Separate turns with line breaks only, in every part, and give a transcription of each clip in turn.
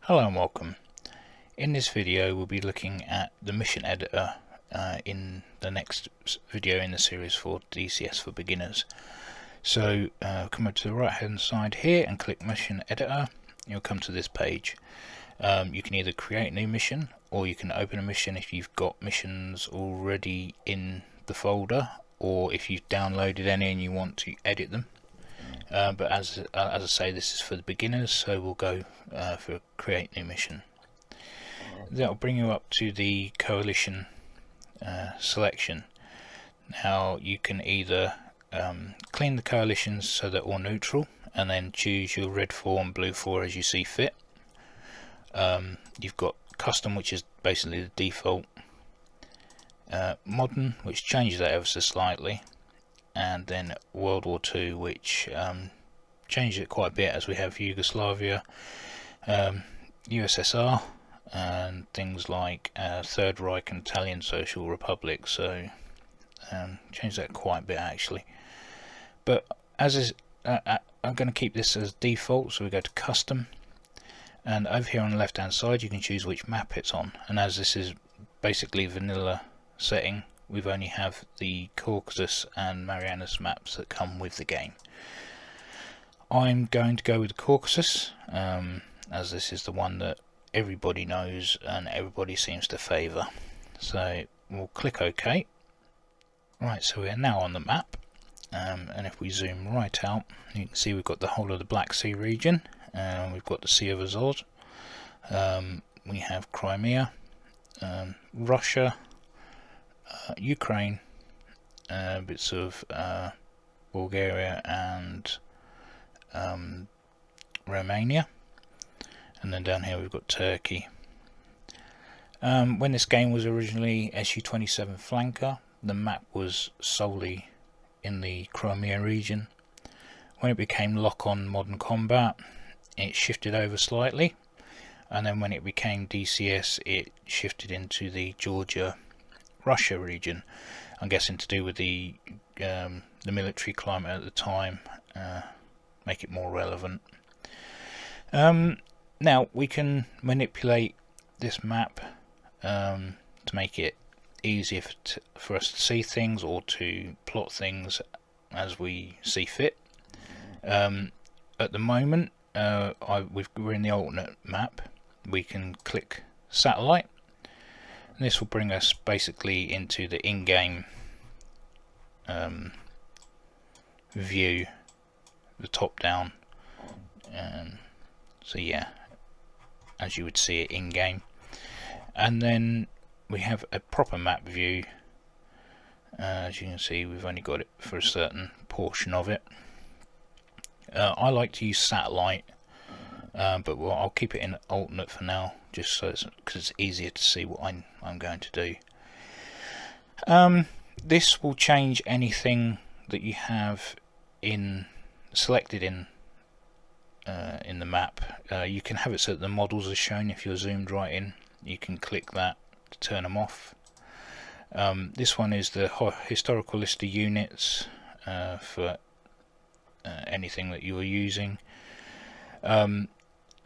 Hello and welcome. In this video we'll be looking at the mission editor in the next video in the series for DCS for beginners. So come over to the right hand side here and click mission editor. You'll come to this page. You can either create a new mission or you can open a mission if you've got missions already in the folder, or if you've downloaded any and you want to edit them. But as I say, this is for the beginners, so we'll go for create new mission. That will bring you up to the coalition selection. Now you can either clean the coalitions so they're all neutral and then choose your red 4 and blue 4 as you see fit. You've got custom, which is basically the default, modern, which changes that ever so slightly, and then World War II, which changes it quite a bit, as we have Yugoslavia, USSR, and things like Third Reich and Italian Social Republic. So change that quite a bit actually. But as is, I'm going to keep this as default, so we go to custom, and over here on the left hand side you can choose which map it's on. And as this is basically vanilla setting, we've only have the Caucasus and Marianas maps that come with the game. I'm going to go with the Caucasus, as this is the one that everybody knows and everybody seems to favour. So we'll click OK. Right, so we're now on the map, and if we zoom right out, you can see we've got the whole of the Black Sea region, we've got the Sea of Azov, we have Crimea, Russia, Ukraine, bits of Bulgaria and Romania, and then down here we've got Turkey. When this game was originally SU-27 Flanker, the map was solely in the Crimea region. When it became lock-on modern combat, it shifted over slightly, and then when it became DCS it shifted into the Georgia-Russia region. I'm guessing to do with the military climate at the time, make it more relevant. Now we can manipulate this map to make it easier for us to see things or to plot things as we see fit. At the moment we're in the alternate map. We can click satellite, and this will bring us basically into the in-game view, the top down. So yeah, as you would see it in game. And then we have a proper map view. As you can see, we've only got it for a certain portion of it. I like to use satellite, but I'll keep it in alternate for now, just so because it's easier to see what I'm going to do. This will change anything that you have selected in the map. You can have it so that the models are shown. If you're zoomed right in, you can click that to turn them off. This one is the historical list of units for anything that you are using.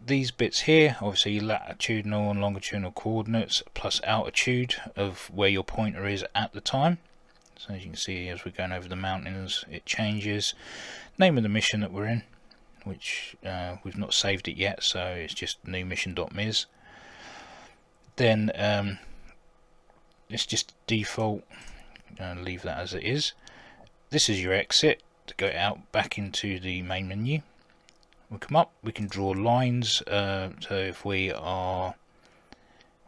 These bits here, obviously your latitudinal and longitudinal coordinates plus altitude of where your pointer is at the time. So as you can see, as we're going over the mountains, it changes. Name of the mission that we're in, which we've not saved it yet, so it's just new mission.ms. Then it's just default, leave that as it is. This is your exit to go out back into the main menu. We'll come up, we can draw lines, so if we are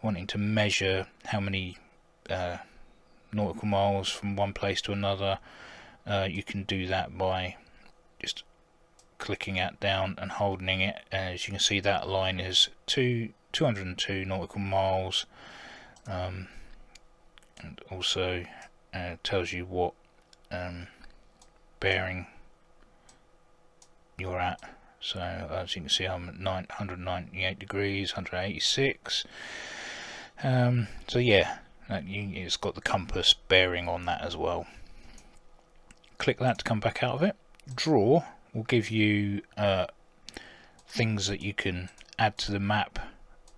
wanting to measure how many nautical miles from one place to another, you can do that by just clicking it down and holding it. As you can see, that line is 202 nautical miles, and also tells you what bearing you're at. So as you can see, I'm at 198 degrees, 186. So yeah, it's got the compass bearing on that as well. Click that to come back out of it. Draw will give you things that you can add to the map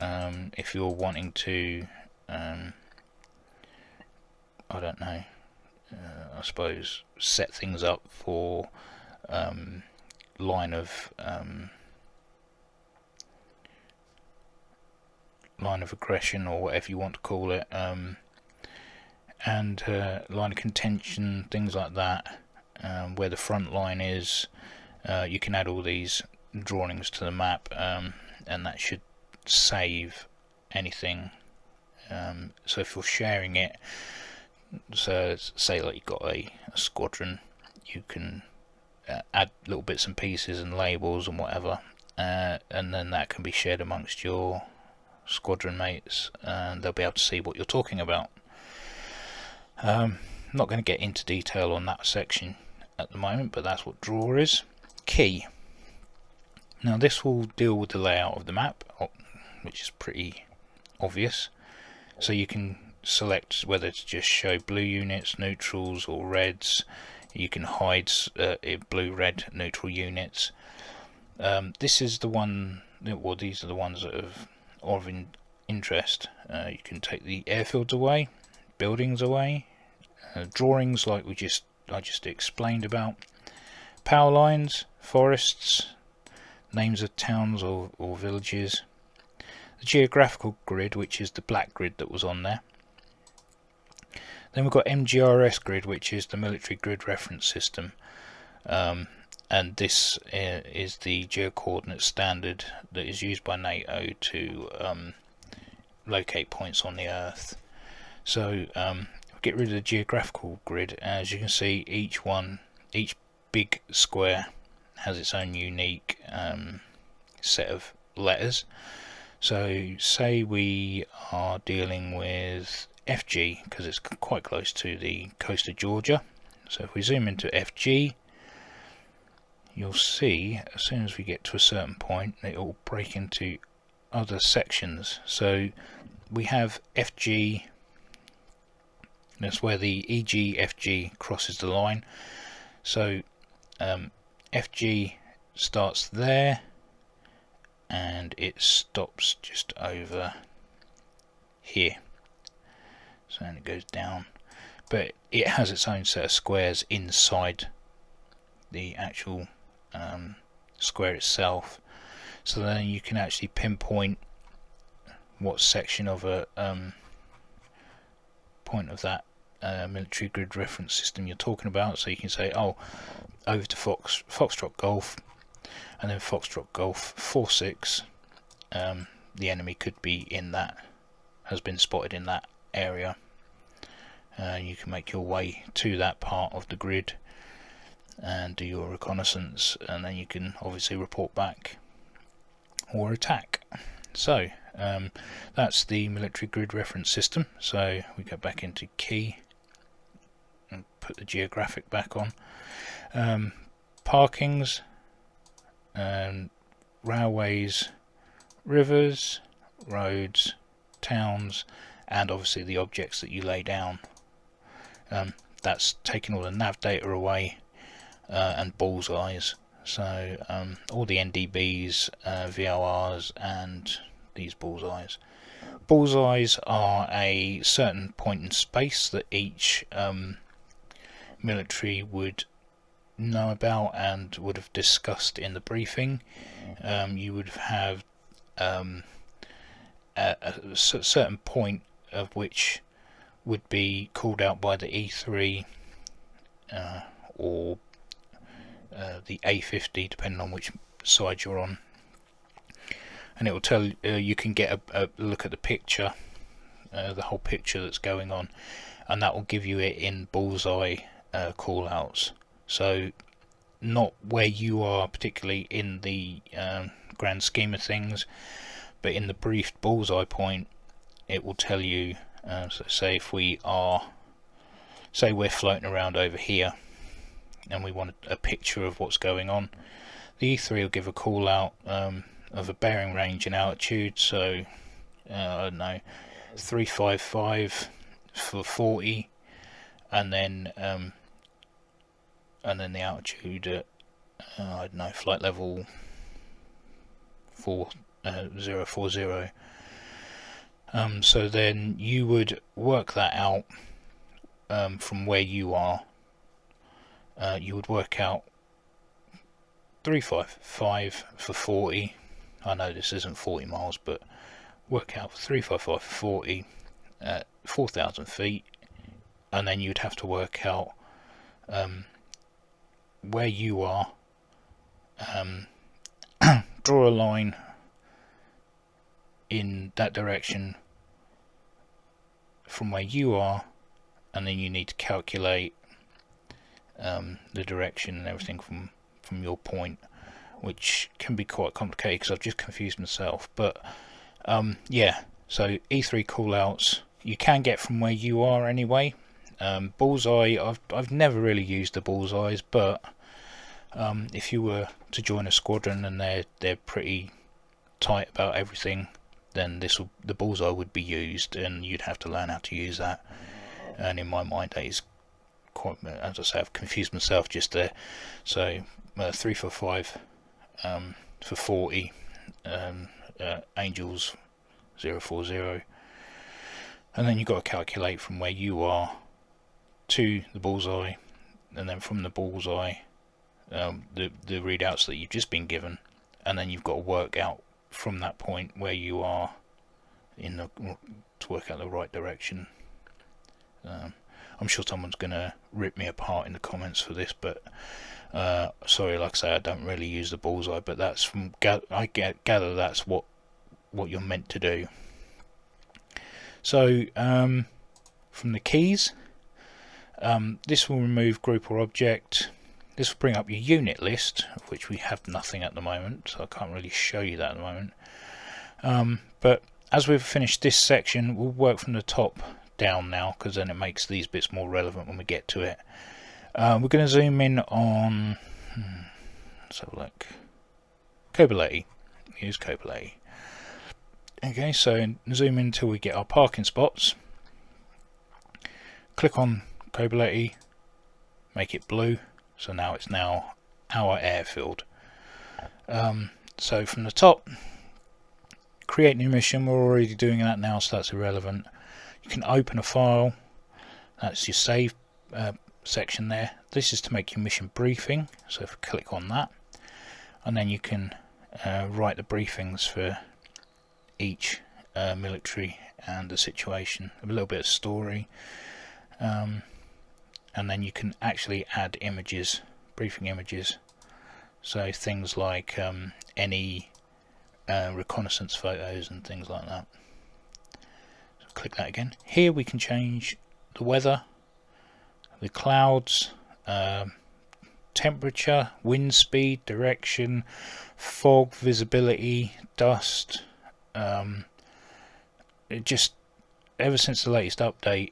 if you're wanting to, I don't know, I suppose set things up for line of aggression, or whatever you want to call it, and line of contention, things like that, where the front line is. You can add all these drawings to the map, and that should save anything. So if you're sharing it, so say like you've got a squadron, you can add little bits and pieces and labels and whatever, and then that can be shared amongst your squadron mates, and they'll be able to see what you're talking about. I'm not going to get into detail on that section at the moment, but that's what draw is. Key. Now this will deal with the layout of the map, which is pretty obvious. So you can select whether to just show blue units, neutrals, or reds. You can hide blue, red, neutral units. This is the one, well, these are the ones that are of interest. You can take the airfields away, buildings away, drawings like I just explained about, power lines, forests, names of towns or villages, the geographical grid, which is the black grid that was on there. Then we've got MGRS grid, which is the military grid reference system, and this is the geocoordinate standard that is used by NATO to locate points on the Earth. So get rid of the geographical grid. As you can see, each big square has its own unique set of letters. So say we are dealing with FG, because it's quite close to the coast of Georgia. So if we zoom into FG, you'll see as soon as we get to a certain point it will break into other sections. So we have FG, that's where the EG-FG crosses the line. So FG starts there and it stops just over here. So then it goes down, but it has its own set of squares inside the actual square itself. So then you can actually pinpoint what section of a point of that military grid reference system you're talking about. So you can say, oh, over to Foxtrot Golf, and then Foxtrot Golf 46. The enemy could be in that, has been spotted in that area. You can make your way to that part of the grid and do your reconnaissance, and then you can obviously report back or attack. So that's the military grid reference system. So we go back into key and put the geographic back on. Parkings, railways, rivers, roads, towns, and obviously the objects that you lay down. That's taking all the nav data away, and bullseyes. So all the NDBs, VORs, and these bullseyes. Bullseyes are a certain point in space that each military would know about and would have discussed in the briefing. You would have a certain point of which would be called out by the E3 or the A50, depending on which side you're on, and it will tell you can get a look at the picture, the whole picture that's going on, and that will give you it in bullseye call outs. So not where you are particularly in the grand scheme of things, but in the briefed bullseye point it will tell you. So say if we are, say we're floating around over here and we want a picture of what's going on, the E3 will give a call out of a bearing range and altitude. So I don't know, 355 for 40, and then the altitude at I don't know, flight level 040. So then you would work that out from where you are. You would work out 355 for 40. I know this isn't 40 miles, but work out 355 for 40 at 4,000 feet, and then you'd have to work out where you are. Draw a line in that direction from where you are, and then you need to calculate the direction and everything from your point, which can be quite complicated because I've just confused myself. But yeah, so E3 callouts you can get from where you are anyway. Bullseye, I've never really used the bullseyes, but if you were to join a squadron and they're pretty tight about everything, then the bullseye would be used, and you'd have to learn how to use that. And in my mind, that is quite, as I say, I've confused myself just there. So 345 for 40, Angels 040, and then you've got to calculate from where you are to the bullseye, and then from the bullseye the readouts that you've just been given, and then you've got to work out from that point where you are to work out the right direction. I'm sure someone's going to rip me apart in the comments for this, but sorry, like I say, I don't really use the bullseye, but that's from I gather that's what you're meant to do. So from the keys, this will remove group or object. This will bring up your unit list, of which we have nothing at the moment, so I can't really show you that at the moment. But as we've finished this section, we'll work from the top down now, because then it makes these bits more relevant when we get to it. We're going to zoom in on, let's have a look, Cobaleti. Use Cobaleti. Okay, so zoom in until we get our parking spots. Click on Cobaleti, make it blue. So now it's our airfield. So from the top, create new mission. We're already doing that now, so that's irrelevant. You can open a file. That's your save section there. This is to make your mission briefing. So if we click on that, and then you can write the briefings for each military and the situation, a little bit of story. And then you can actually add images, briefing images, so things like any reconnaissance photos and things like that. So click that again. Here we can change the weather, the clouds, temperature, wind speed, direction, fog, visibility, dust. It just, ever since the latest update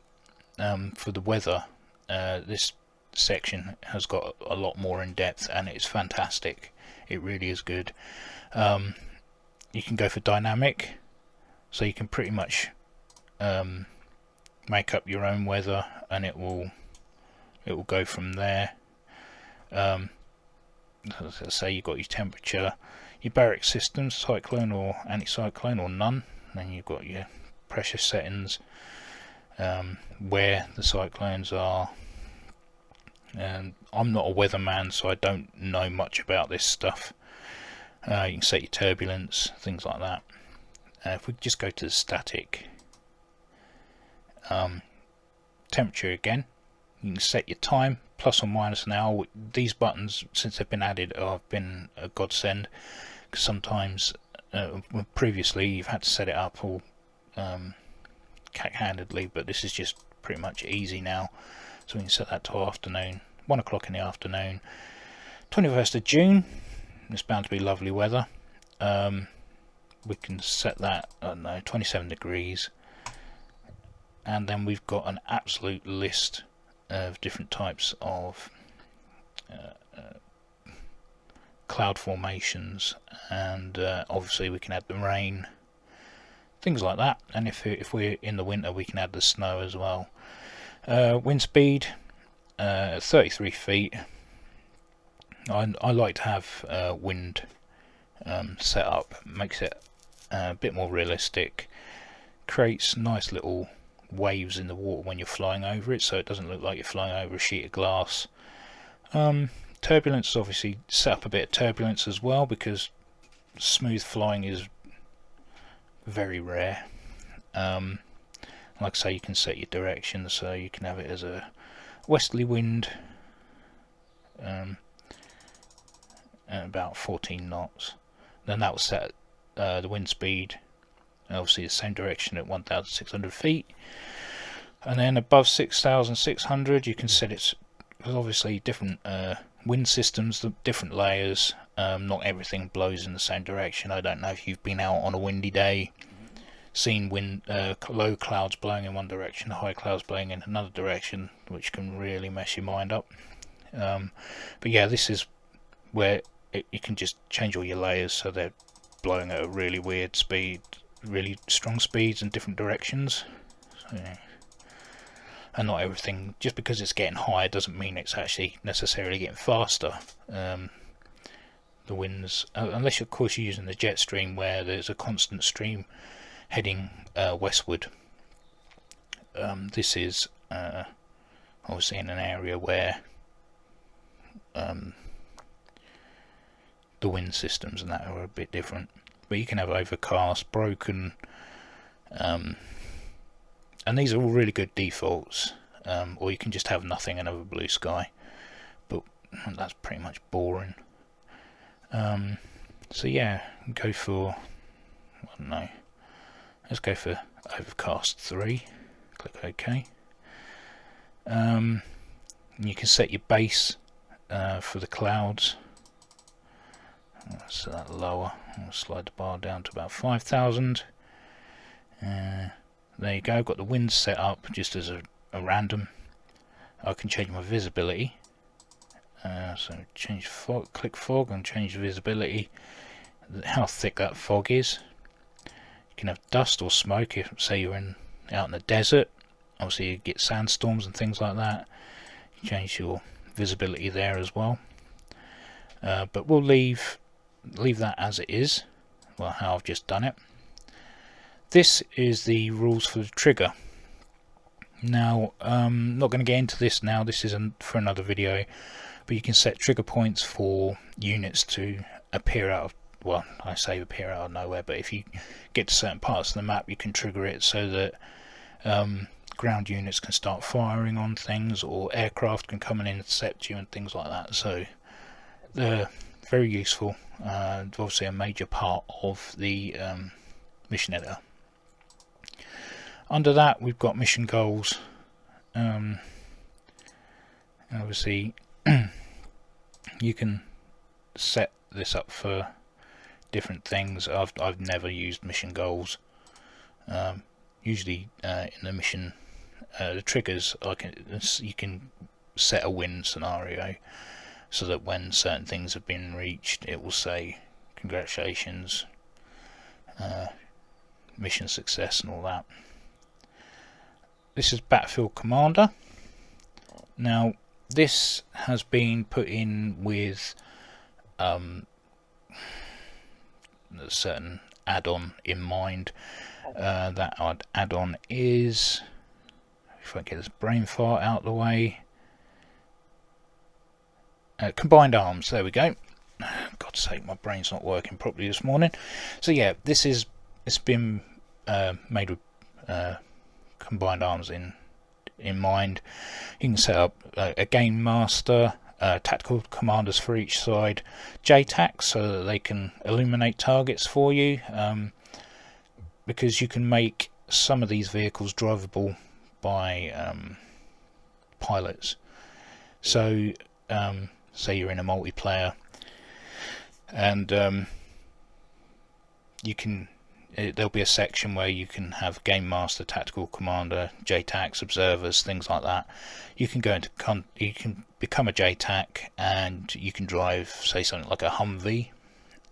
for the weather, this section has got a lot more in depth, and it's fantastic. It really is good. You can go for dynamic, so you can pretty much make up your own weather, and it will go from there. As I say, you've got your temperature, your barrack systems, cyclone or anticyclone or none. Then you've got your pressure settings, where the cyclones are. I'm not a weatherman, so I don't know much about this stuff. You can set your turbulence, things like that. If we just go to the static, temperature again, you can set your time, plus or minus an hour. These buttons, since they've been added, have been a godsend, because sometimes previously you've had to set it up all cack-handedly, but this is just pretty much easy now. So we can set that to afternoon, 1 o'clock in the afternoon, 21st of June. It's bound to be lovely weather. We can set that, I don't know, 27 degrees, and then we've got an absolute list of different types of cloud formations, and obviously we can add the rain, things like that. And if we're in the winter, we can add the snow as well. Wind speed 33 feet. I like to have wind set up. Makes it a bit more realistic, creates nice little waves in the water when you're flying over it, so it doesn't look like you're flying over a sheet of glass. Turbulence is obviously set up a bit of turbulence as well, because smooth flying is very rare. Like I say, you can set your direction, so you can have it as a westerly wind at about 14 knots. Then that will set the wind speed, obviously the same direction at 1,600 feet. And then above 6,600 you can set it, because obviously different wind systems, the different layers, not everything blows in the same direction. I don't know if you've been out on a windy day, seen wind, low clouds blowing in one direction, high clouds blowing in another direction, which can really mess your mind up. But yeah, this is where you can just change all your layers so they're blowing at a really weird speed, really strong speeds in different directions. So, and not everything, just because it's getting higher doesn't mean it's actually necessarily getting faster. The winds, unless of course you're using the jet stream where there's a constant stream heading westward. This is obviously in an area where the wind systems and that are a bit different, but you can have overcast, broken, and these are all really good defaults, or you can just have nothing and have a blue sky, but that's pretty much boring. So yeah, go for, I don't know, let's go for overcast 3, click OK. You can set your base for the clouds, so that lower, I'll slide the bar down to about 5,000. There you go, I've got the wind set up just as a random. I can change my visibility, so change fog, click fog and change visibility, how thick that fog is. You can have dust or smoke if, say, you're out in the desert. Obviously you get sandstorms and things like that. You change your visibility there as well. But we'll leave that as it is, well, how I've just done it. This is the rules for the trigger. Now, I'm not going to get into this now, this isn't for another video, but you can set trigger points for units to appear out of, well, I say appear out of nowhere, but if you get to certain parts of the map you can trigger it so that ground units can start firing on things, or aircraft can come and intercept you and things like that. So they're very useful, obviously a major part of the mission editor. Under that we've got mission goals. Obviously you can set this up for different things. I've never used mission goals. Usually in the mission, the triggers, you can set a win scenario so that when certain things have been reached it will say congratulations, mission success and all that. This is Battlefield Commander. Now this has been put in with a certain add-on in mind. That add-on is, if I get this brain fart out of the way, Combined Arms. There we go. God's sake, my brain's not working properly this morning. So yeah, it's been made with Combined Arms in mind. You can set up a game master, tactical commanders for each side, JTACs so that they can illuminate targets for you, because you can make some of these vehicles drivable by pilots. So say you're in a multiplayer and you can, there'll be a section where you can have game master, tactical commander, JTACs, observers, things like that. You can go into you can become a JTAC and you can drive, say, something like a Humvee,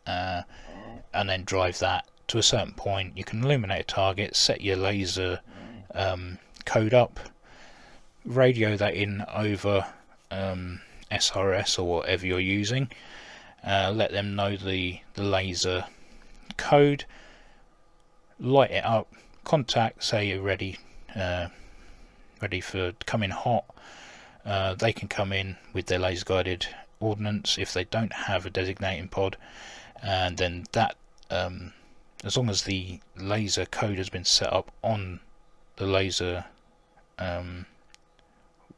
and then drive that to a certain point. You can illuminate a target, set your laser code up, radio that in over SRS or whatever you're using, let them know the laser code, light it up, contact, say you're ready for coming hot. They can come in with their laser guided ordnance if they don't have a designating pod, and then that as long as the laser code has been set up on the laser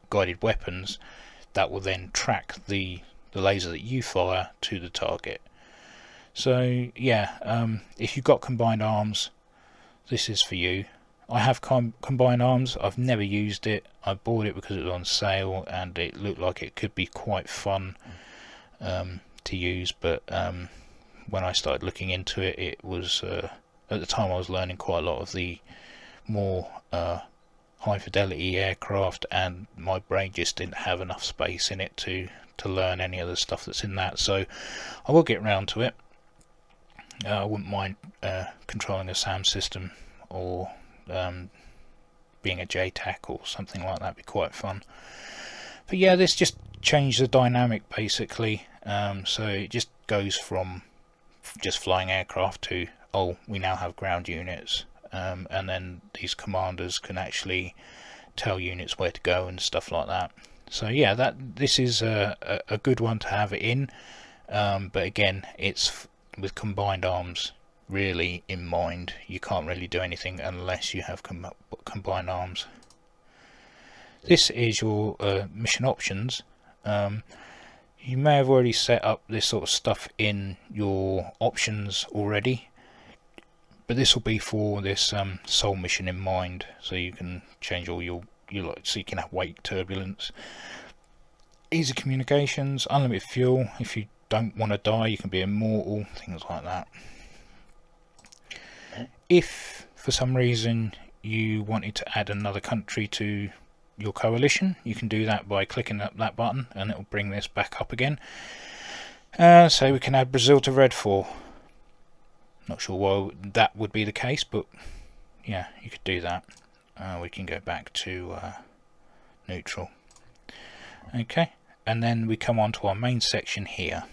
guided weapons, that will then track the laser that you fire to the target. So yeah, if you've got combined arms, this is for you. I have combined arms. I've never used it. I bought it because it was on sale and it looked like it could be quite fun to use, but when I started looking into it, it was at the time I was learning quite a lot of the more high fidelity aircraft, and my brain just didn't have enough space in it to learn any of the stuff that's in that. So I will get around to it. I wouldn't mind controlling a SAM system, or being a JTAC or something like that. Be quite fun. But yeah, this just changed the dynamic basically. So it just goes from just flying aircraft to, oh, we now have ground units, and then these commanders can actually tell units where to go and stuff like that. So yeah, this is a good one to have it in, but again, it's with combined arms really in mind. You can't really do anything unless you have combined arms. This is your mission options. You may have already set up this sort of stuff in your options already, but this will be for this sole mission in mind, so you can change all your so you can have wake turbulence, easy communications, unlimited fuel. If you don't want to die, you can be immortal, things like that. If for some reason you wanted to add another country to your coalition, you can do that by clicking that button and it will bring this back up again. So we can add Brazil to Red 4. Not sure why that would be the case, but yeah, you could do that. We can go back to neutral. Okay, and then we come on to our main section here.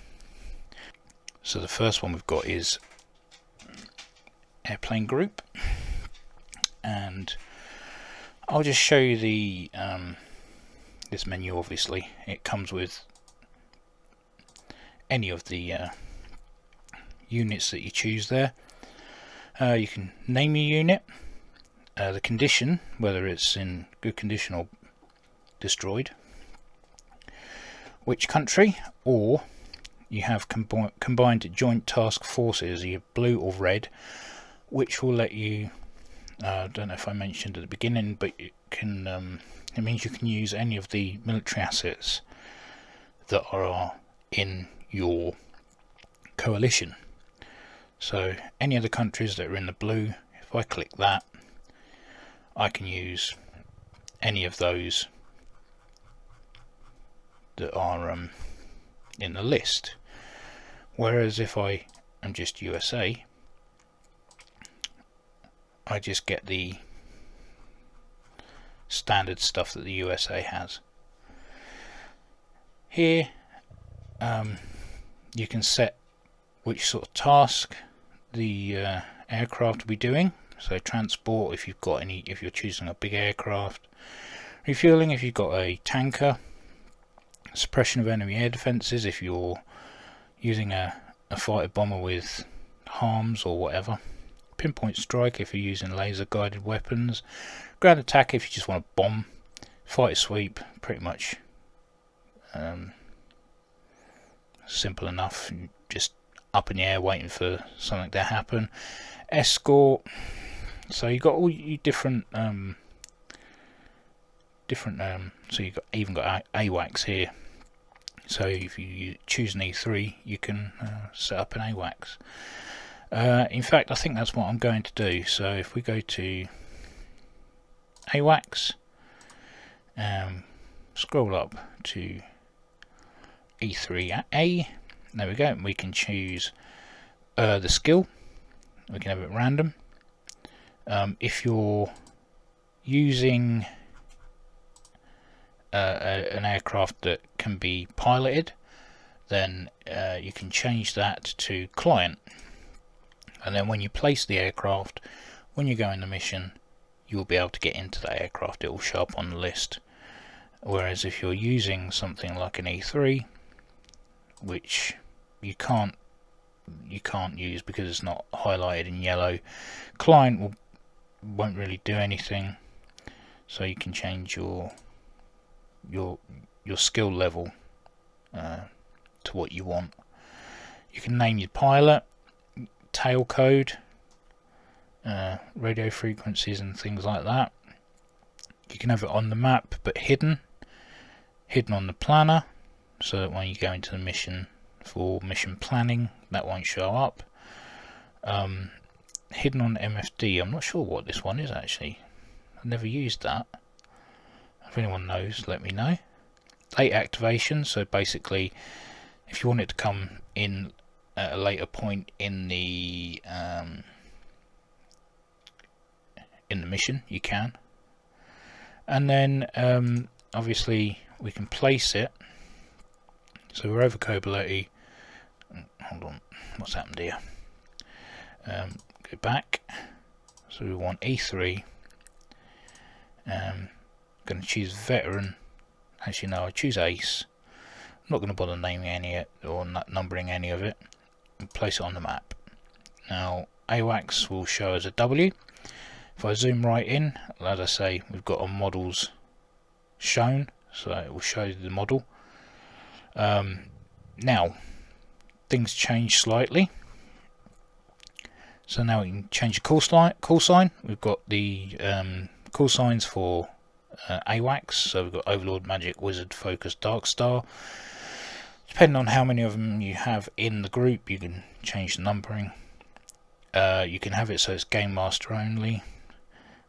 So the first one we've got is airplane group, and I'll just show you the this menu. Obviously it comes with any of the units that you choose there. You can name your unit, the condition, whether it's in good condition or destroyed, which country, or you have combined joint task forces, you have blue or red, which will let you, I don't know if I mentioned at the beginning, but it can it means you can use any of the military assets that are in your coalition. So any of the countries that are in the blue, if I click that, I can use any of those that are in the list. Whereas if I am just USA, I just get the standard stuff that the USA has. Here you can set which sort of task the aircraft will be doing. So transport, if you've got any, if you're choosing a big aircraft; refueling if you've got a tanker; suppression of enemy air defences if you're using a fighter bomber with harms or whatever; pinpoint strike if you're using laser guided weapons; ground attack if you just want to bomb; fighter sweep, pretty much simple enough, just up in the air waiting for something to happen; escort, so you've got all your different so you've even got AWACS here. So if you choose an E3, you can set up an AWACS. In fact, I think that's what I'm going to do. So if we go to AWACS, scroll up to E3A, there we go, and we can choose the skill. We can have it random. If you're using an aircraft that can be piloted, then you can change that to client, and then when you place the aircraft when you go in the mission, you'll be able to get into that aircraft. It will show up on the list. Whereas if you're using something like an E3, which you can't use because it's not highlighted in yellow, client won't really do anything. So you can change your skill level to what you want. You can name your pilot, tail code, radio frequencies and things like that. You can have it on the map but hidden on the planner, so that when you go into the mission for mission planning, that won't show up. Hidden on MFD, I'm not sure what this one is actually. I've never used that. If anyone knows, let me know. Late activation, so basically if you want it to come in at a later point in the mission, you can. And then obviously we can place it. So we're over Cobility. Hold on, what's happened here? Go back. So we want E3. Going to choose veteran. Actually, no, I choose ace. I'm not going to bother naming any or numbering any of it. And place it on the map. Now, AWACS will show as a W. If I zoom right in, as I say, we've got our models shown, so it will show the model. Now, things change slightly. So now we can change the call sign. We've got the call signs for AWACS. So we've got Overlord, Magic, Wizard, Focus, Dark Star. Depending on how many of them you have in the group, you can change the numbering. You can have it so it's Game Master only.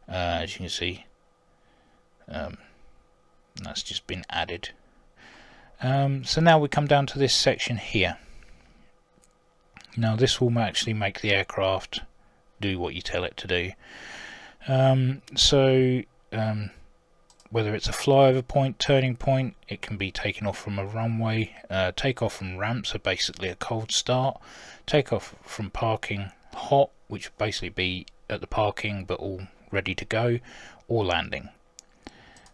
As you can see, that's just been added. So now we come down to this section here. Now this will actually make the aircraft do what you tell it to do. Whether it's a flyover point, turning point, it can be taken off from a runway, take off from ramp, so basically a cold start, take off from parking hot, which would basically be at the parking but all ready to go, or landing.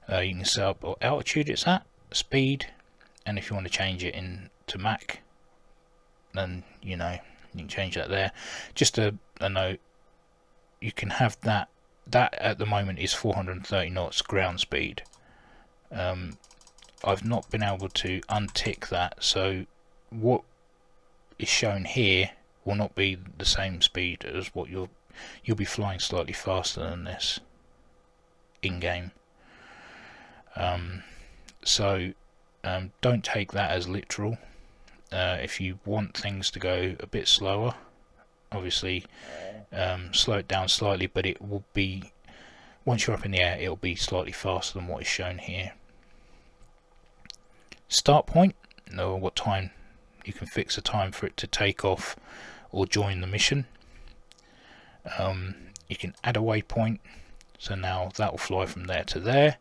You can set up what altitude it's at, speed, and if you want to change it into Mach, then you can change that there. Just a note, you can have that at the moment is 430 knots ground speed. I've not been able to untick that, so what is shown here will not be the same speed as what you'll be flying slightly faster than this in game. Don't take that as literal. If you want things to go a bit slower, obviously slow it down slightly, but it will be, once you're up in the air, it'll be slightly faster than what is shown here. Start point, or what time, you can fix a time for it to take off or join the mission. You can add a waypoint, so now that will fly from there to there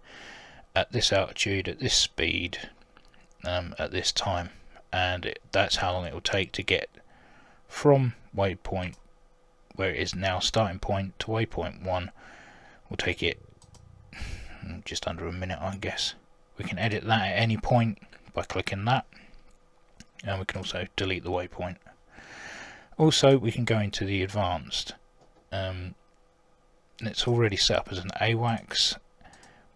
at this altitude, at this speed, at this time, and that's how long it will take to get from waypoint where it is now starting point to waypoint 1. Will take it just under a minute, I guess. We can edit that at any point by clicking that, and we can also delete the waypoint. Also, we can go into the advanced. It's already set up as an AWACS,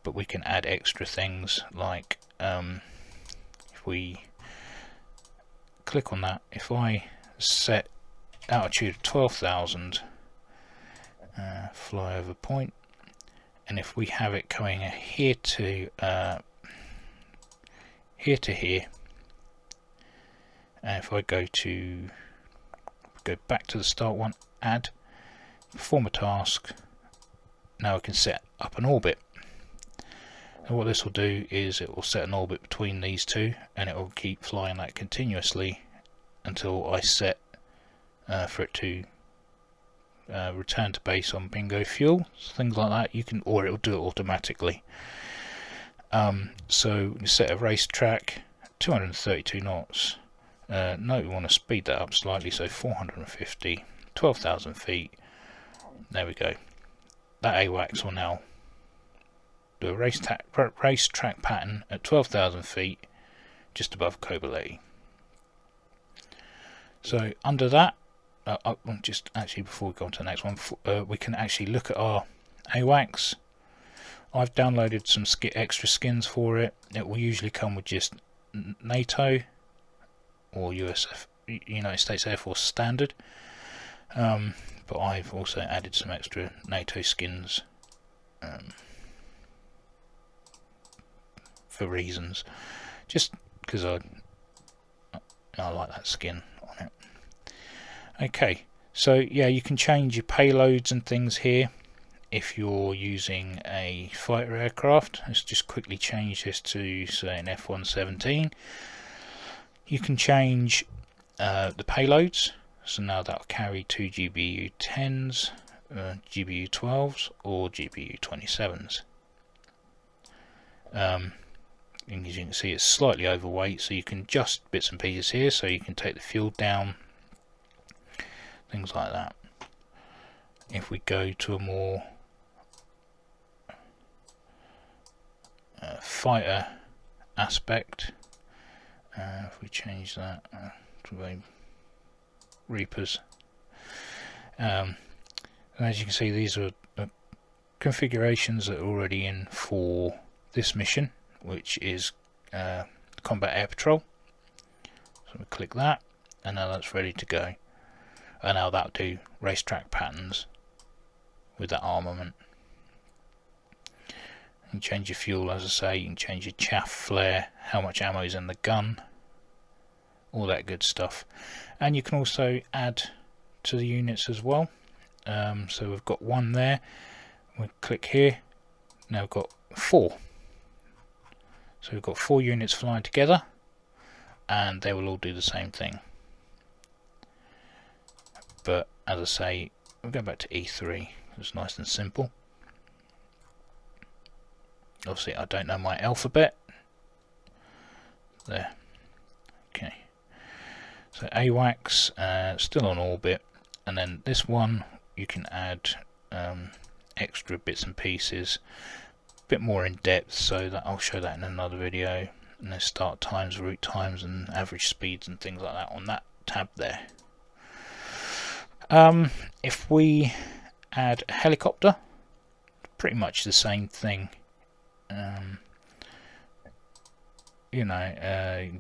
but we can add extra things like if we click on that, if I set altitude of 12,000, fly over point, and if we have it going here to here, and if I go back to the start one, add, perform a task, now we can set up an orbit. And what this will do is it will set an orbit between these two, and it will keep flying that continuously until I set for it to return to base on bingo fuel, things like that. You can, or it will do it automatically. So we set a racetrack, 232 knots. No, we want to speed that up slightly, so 450, 12,000 feet. There we go. that AWACS will now do a racetrack pattern at 12,000 feet just above Kobaleti. So under that, just actually before we go on to the next one, we can actually look at our AWACS. I've downloaded some extra skins for it. It will usually come with just NATO or United States Air Force standard, but I've also added some extra NATO skins for reasons, just because I like that skin on it. Okay, so yeah, you can change your payloads and things here if you're using a fighter aircraft. Let's just quickly change this to, say, an F-117. You can change the payloads, so now that'll carry 2 GBU-10s, GBU-12s or GBU-27s. And as you can see, it's slightly overweight, so you can adjust bits and pieces here, so you can take the fuel down, things like that. If we go to a more fighter aspect, if we change that to a Reapers, as you can see, these are configurations that are already in for this mission, which is Combat Air Patrol. So we click that, and now that's ready to go. And now that'll do racetrack patterns with that armament. You can change your fuel, as I say, you can change your chaff, flare, how much ammo is in the gun, all that good stuff. And you can also add to the units as well. So we've got one there, we click here, now we've got 4. So we've got 4 units flying together, and they will all do the same thing. But as I say, we'll go back to E3. It's nice and simple. Obviously, I don't know my alphabet. There. Okay. So AWACS still on orbit, and then this one you can add extra bits and pieces, a bit more in depth. So that I'll show that in another video. And there's start times, route times, and average speeds and things like that on that tab there. If we add a helicopter, pretty much the same thing.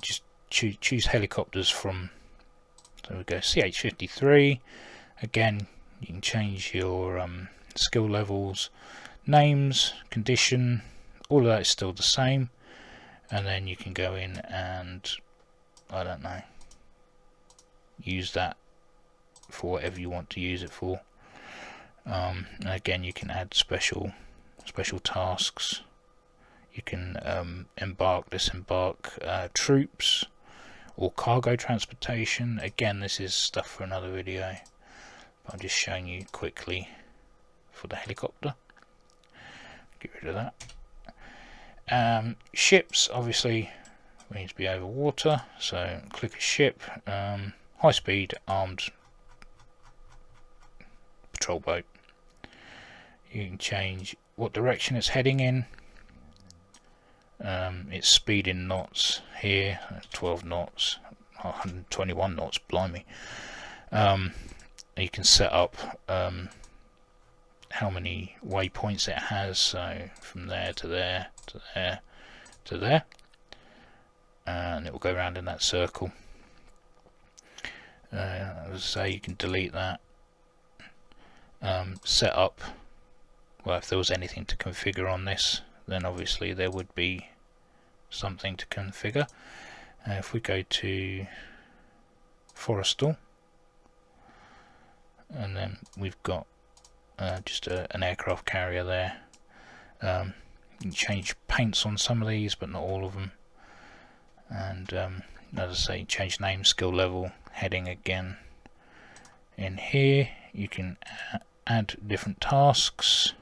Just choose helicopters from, so we go CH-53. Again, you can change your skill levels, names, condition, all of that is still the same. And then you can go in and, I don't know, use that for whatever you want to use it for. And again, you can add special tasks. You can embark, disembark troops or cargo transportation. Again, this is stuff for another video, but I'm just showing you quickly for the helicopter. Get rid of that. Ships, obviously, we need to be over water, so click a ship. High speed armed patrol boat. You can change what direction it's heading in. Its speed in knots here, 12 knots, 121 knots, blimey. You can set up how many waypoints it has, so from there to there to there to there, and it will go around in that circle. As I say, you can delete that. Set up, well, if there was anything to configure on this, then obviously there would be something to configure. If we go to Forrestal, and then we've got just an aircraft carrier there. You can change paints on some of these, but not all of them. And as I say, change name, skill level, heading again. In here, you can add different tasks.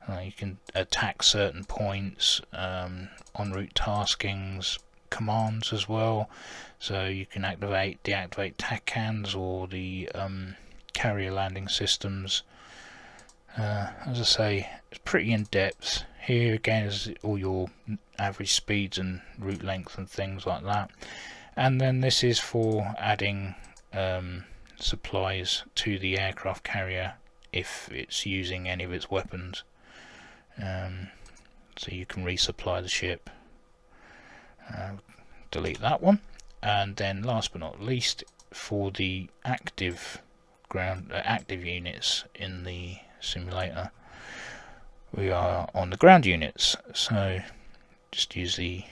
You can attack certain points, en route taskings, commands as well. So you can activate, deactivate TACANs or the carrier landing systems. As I say, it's pretty in depth. Here again is all your average speeds and route length and things like that. And then this is for adding supplies to the aircraft carrier if it's using any of its weapons. So you can resupply the ship. Delete that one. And then last but not least, for the active active units in the simulator, we are on the ground units. So just use the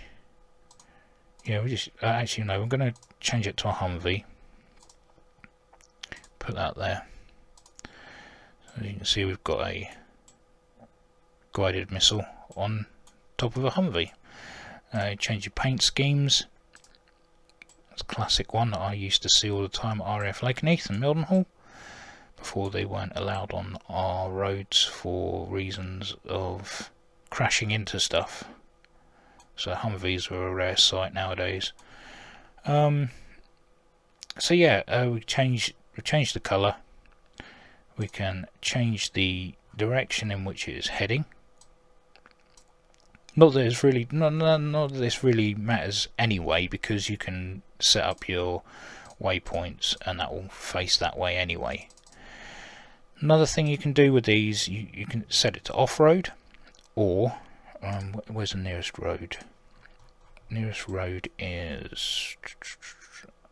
we just actually no, I'm going to change it to a Humvee. Put that there. So you can see we've got a guided missile on top of a Humvee. Change your paint schemes. That's a classic one that I used to see all the time at RAF Lakenheath and Mildenhall before they weren't allowed on our roads for reasons of crashing into stuff. So Humvees are a rare sight nowadays. So yeah, we changed the colour. We can change the direction in which it is heading. Not that it's really not that this really matters anyway, because you can set up your waypoints and that will face that way anyway. Another thing you can do with these, you can set it to off-road, or where's the nearest road? Nearest road is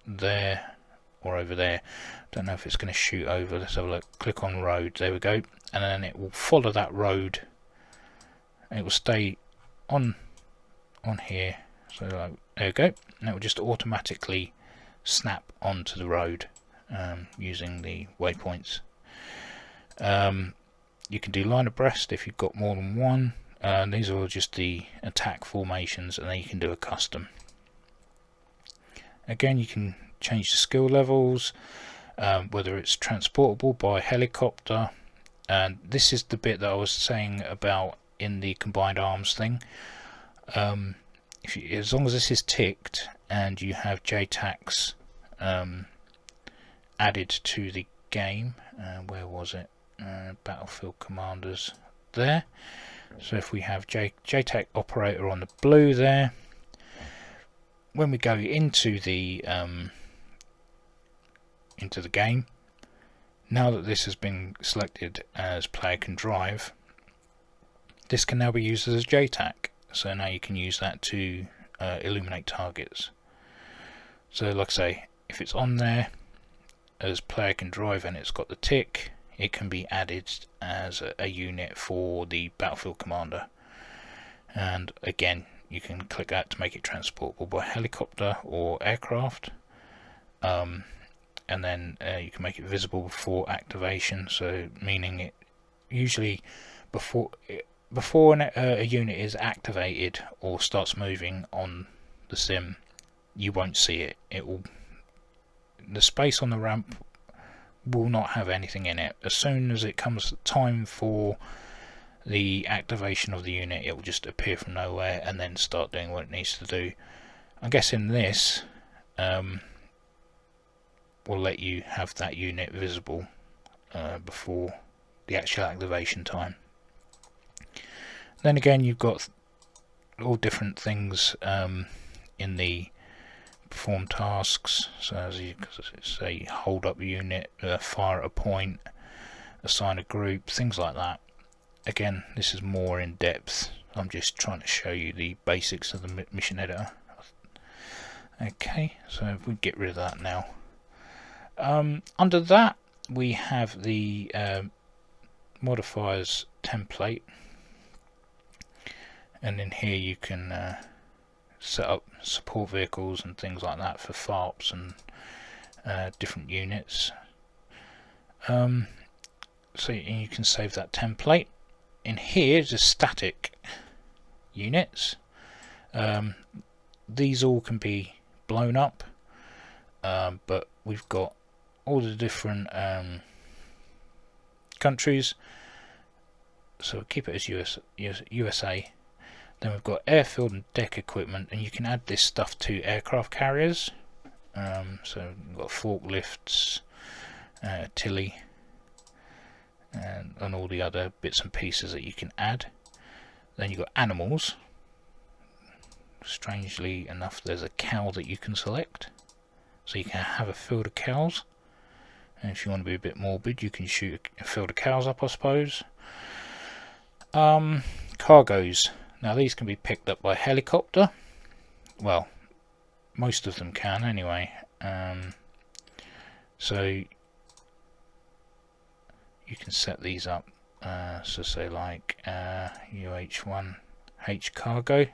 there or over there. Don't know if it's going to shoot over. Let's have a look. Click on road. There we go. And then it will follow that road. It will stay on here. So there we go. And it will just automatically snap onto the road using the waypoints. You can do line abreast if you've got more than one. These are all just the attack formations, and then you can do a custom. Again, you can change the skill levels, whether it's transportable by helicopter, and this is the bit that I was saying about in the combined arms thing. As long as this is ticked and you have JTACs added to the game, where was it? Battlefield Commanders there. So if we have JTAC operator on the blue there, when we go into the game, now that this has been selected as player can drive, this can now be used as a JTAC. So now you can use that to illuminate targets. So like I say, if it's on there as player can drive and it's got the tick, it can be added as a unit for the battlefield commander. And again, you can click that to make it transportable by helicopter or aircraft. And then you can make it visible before activation, so meaning it usually before a unit is activated or starts moving on the sim, you won't see it. The space on the ramp will not have anything in it. As soon as it comes time for the activation of the unit, it will just appear from nowhere and then start doing what it needs to do. I'm guessing this will let you have that unit visible before the actual activation time. Then again, you've got all different things in the perform tasks. So as you say, hold up a unit, fire at a point, assign a group, things like that. Again, this is more in depth. I'm just trying to show you the basics of the mission editor. Okay, so if we get rid of that now. Under that we have the modifiers template, and in here you can set up support vehicles and things like that for FARPs and different units. So you can save that template. In here is a static units. These all can be blown up, but we've got all the different countries, so we'll keep it as USA. Then we've got airfield and deck equipment, and you can add this stuff to aircraft carriers. So we've got forklifts, Tilly, and all the other bits and pieces that you can add. Then you've got animals. Strangely enough, there's a cow that you can select, so you can have a field of cows, and if you want to be a bit morbid, you can shoot a field of cows up, I suppose. Cargoes. Now these can be picked up by helicopter. Well, most of them can anyway. So you can set these up. So say like UH1H cargo.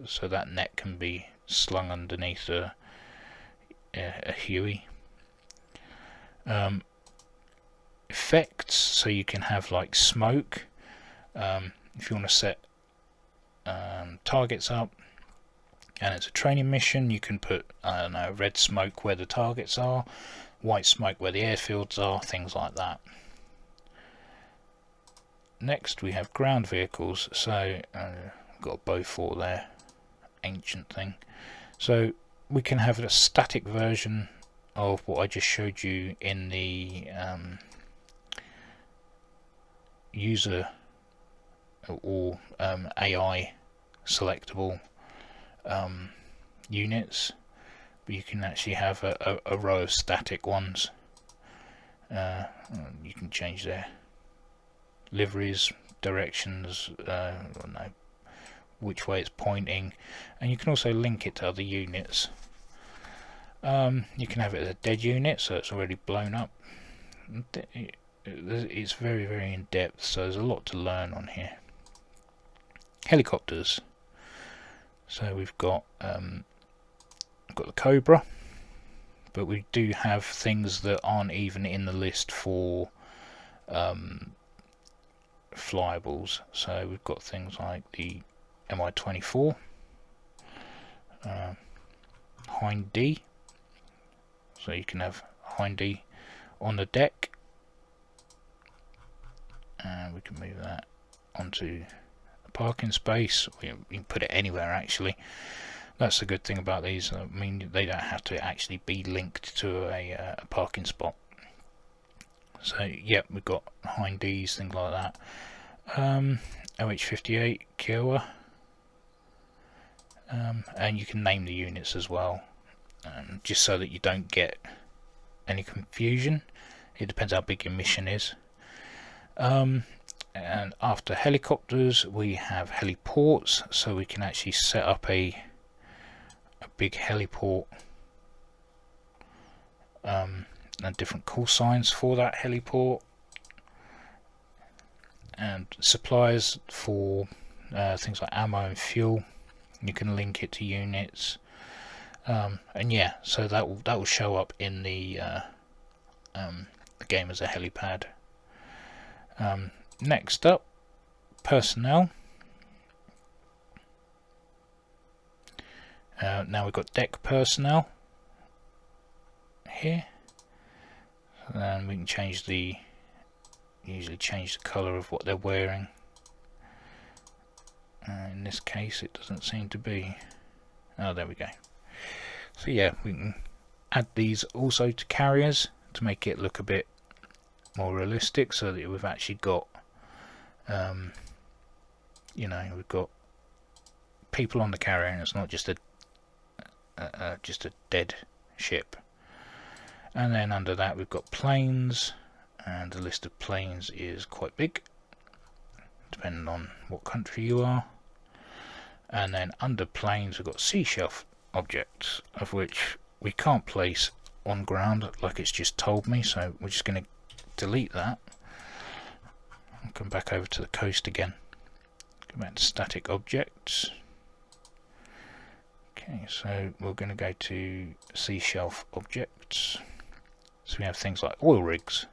So that net can be slung underneath a Huey. Effects. So you can have like smoke. If you want to set targets up, and it's a training mission, you can put, I don't know, red smoke where the targets are, white smoke where the airfields are, things like that. Next we have ground vehicles. So got a Beaufort there, ancient thing. So we can have a static version of what I just showed you in the user or AI selectable units, but you can actually have a row of static ones. You can change their liveries, directions, which way it's pointing, and you can also link it to other units. You can have it as a dead unit, so it's already blown up. It's very, very in depth, so there's a lot to learn on here. Helicopters. So we've got the Cobra, but we do have things that aren't even in the list for flyyables. So we've got things like the MI-24, Hind D. So you can have Hind D on the deck, and we can move that onto a parking space. You can put it anywhere actually. That's the good thing about these. I mean, they don't have to actually be linked to a parking spot. So yeah, we've got Hind Ds, things like that. OH-58 Kiowa, and you can name the units as well, just so that you don't get any confusion. It depends how big your mission is. And after helicopters we have heliports, so we can actually set up a big heliport and different call signs for that heliport, and supplies for things like ammo and fuel. You can link it to units, and yeah, so that will show up in the game as a helipad. Next up, personnel. Now we've got deck personnel here, and we can change usually change the colour of what they're wearing. In this case it doesn't seem to be. Oh, there we go. So yeah, we can add these also to carriers to make it look a bit more realistic, so that we've actually got we've got people on the carrier, and it's not just a dead ship. And then under that we've got planes, and the list of planes is quite big depending on what country you are. And then under planes we've got sea shelf objects, of which we can't place on ground like it's just told me, so we're just going to delete that. I'll come back over to the coast again, go back to static objects. Okay, so we're going to go to sea shelf objects. So we have things like oil rigs.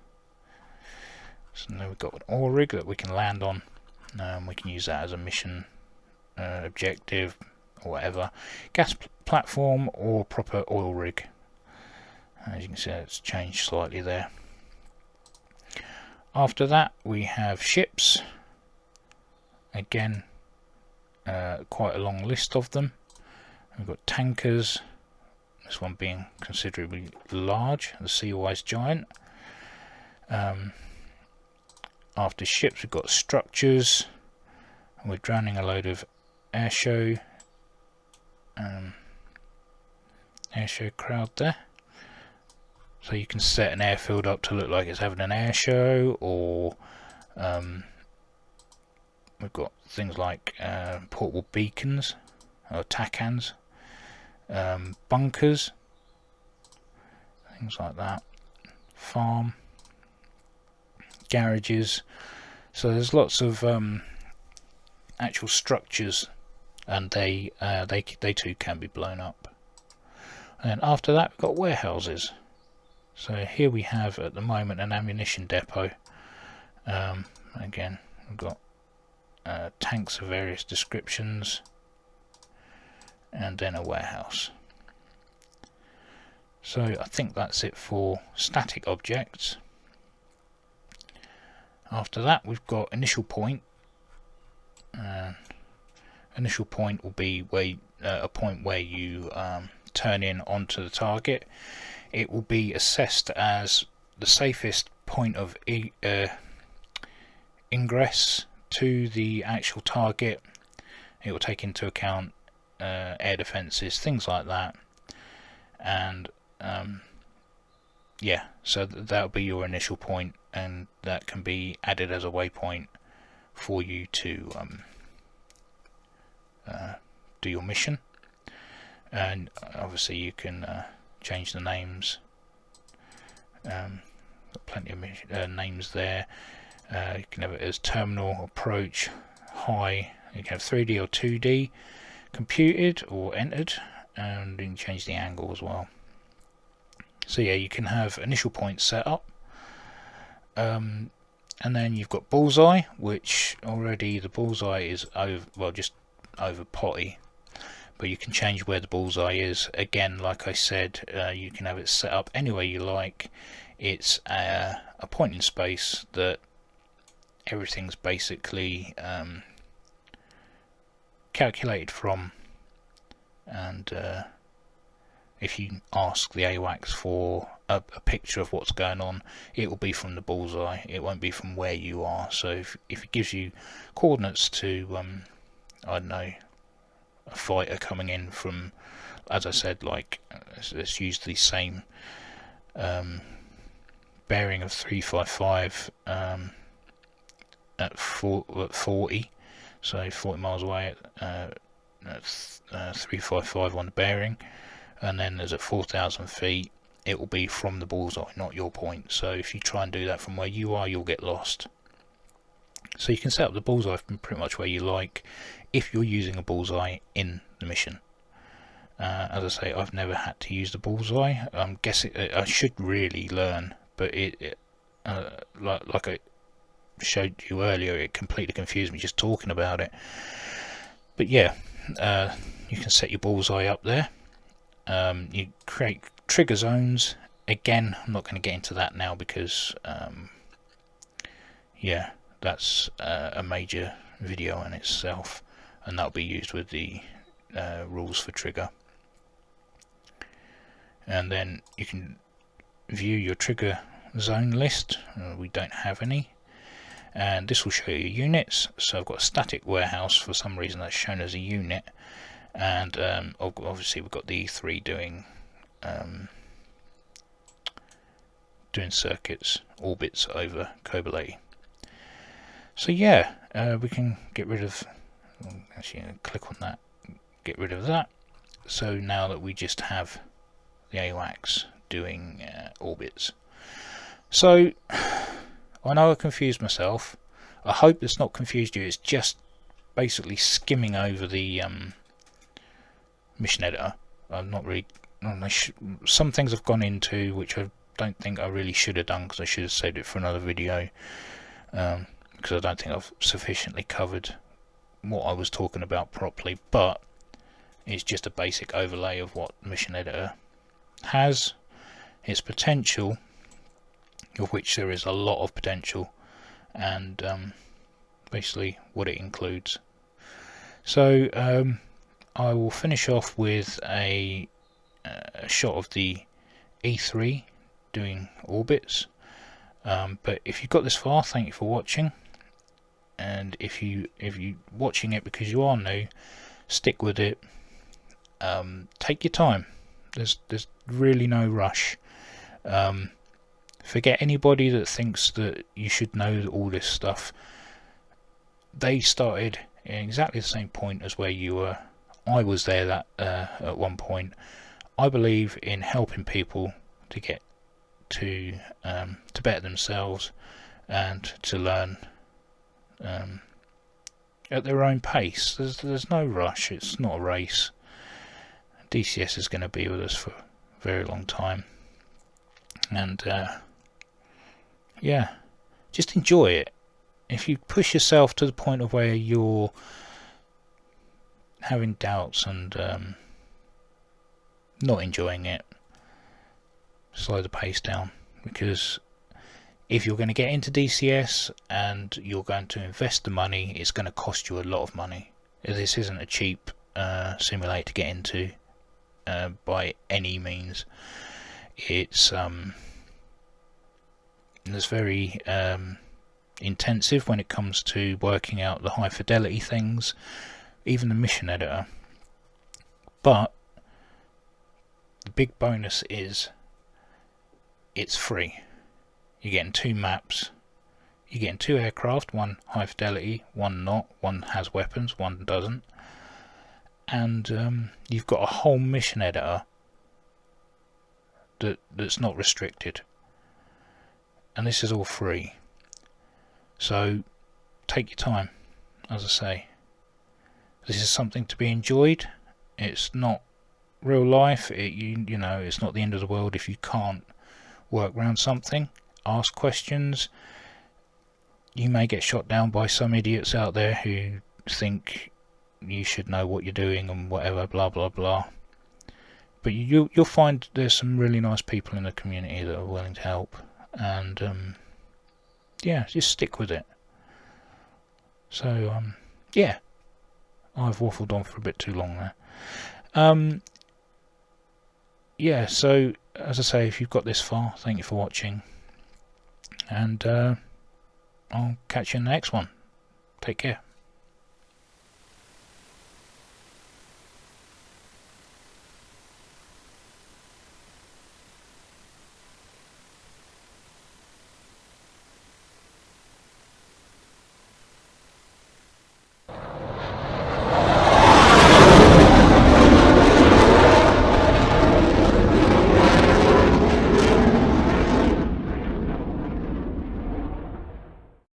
So now we've got an oil rig that we can land on, and we can use that as a mission objective or whatever. Gas platform or proper oil rig. As you can see, it's changed slightly there. After that we have ships. Again, quite a long list of them. We've got tankers, this one being considerably large, the Seawise Giant. after ships we've got structures, and we're drowning a load of airshow crowd there. So you can set an airfield up to look like it's having an air show, or we've got things like portable beacons or TACANs, bunkers, things like that, farm, garages. So there's lots of actual structures, and they too can be blown up. And then after that we've got warehouses. So here we have at the moment an ammunition depot. Again, we've got tanks of various descriptions, and then a warehouse. So I think that's it for static objects. After that we've got initial point. Initial point will be where a point where you turn in onto the target. It will be assessed as the safest point of ingress to the actual target. It will take into account air defences, things like that, and yeah, so that'll be your initial point, and that can be added as a waypoint for you to do your mission. And obviously you can change the names. Got plenty of names there. You can have it as terminal, approach, high. You can have 3D or 2D computed or entered, and you can change the angle as well. So yeah, you can have initial points set up, and then you've got bullseye, which already the bullseye is over, well, just over potty, but you can change where the bullseye is. Again, like I said, you can have it set up any way you like. It's a point in space that everything's basically calculated from, and if you ask the AWACS for a picture of what's going on, it will be from the bullseye, it won't be from where you are. So if it gives you coordinates to I don't know, a fighter coming in from, as I said, like let's use the same bearing of 355 at 40, so 40 miles away at 355 on the bearing, and then there's at 4,000 feet, it will be from the bullseye, not your point. So if you try and do that from where you are, you'll get lost. So you can set up the bullseye from pretty much where you like if you're using a bullseye in the mission. As I say, I've never had to use the bullseye. I'm guessing I should really learn, but like I showed you earlier, it completely confused me just talking about it. But yeah, you can set your bullseye up there. You create trigger zones. Again, I'm not going to get into that now because yeah, that's a major video in itself, and that'll be used with the rules for trigger. And then you can view your trigger zone list. We don't have any, and this will show you units. So I've got a static warehouse, for some reason that's shown as a unit, and obviously we've got the E3 doing circuits, orbits over Cobalt. So yeah, we can get rid of, actually click on that, get rid of that. So now that we just have the AWACS doing orbits. So I know I confused myself. I hope it's not confused you. It's just basically skimming over the mission editor. I'm not really, some things I've gone into which I don't think I really should have done, because I should have saved it for another video, because I don't think I've sufficiently covered what I was talking about properly. But it's just a basic overlay of what the mission editor has, its potential, of which there is a lot of potential, and basically what it includes. So I will finish off with a shot of the E3 doing orbits. But if you've got this far, thank you for watching. And if you're watching it because you are new, stick with it. Take your time. There's really no rush. Forget anybody that thinks that you should know all this stuff. They started in exactly the same point as where you were. I was there at one point. I believe in helping people to get to better themselves and to learn at their own pace. There's no rush. It's not a race. DCS is going to be with us for a very long time, and yeah, just enjoy it. If you push yourself to the point of where you're having doubts and not enjoying it, slow the pace down, because if you're going to get into DCS and you're going to invest the money, it's going to cost you a lot of money. This isn't a cheap simulator to get into by any means. It's very intensive when it comes to working out the high fidelity things, even the mission editor. But the big bonus is it's free. You're getting 2 maps, you're getting 2 aircraft, one high fidelity, one not, one has weapons, one doesn't, and you've got a whole mission editor that's not restricted, and this is all free. So take your time. As I say, this is something to be enjoyed. It's not real life. You know, it's not the end of the world if you can't work around something. Ask questions. You may get shot down by some idiots out there who think you should know what you're doing and whatever, blah blah blah. But you'll find there's some really nice people in the community that are willing to help, and yeah, just stick with it. So yeah, I've waffled on for a bit too long there. Yeah, so as I say, if you've got this far, thank you for watching, and I'll catch you in the next one. Take care.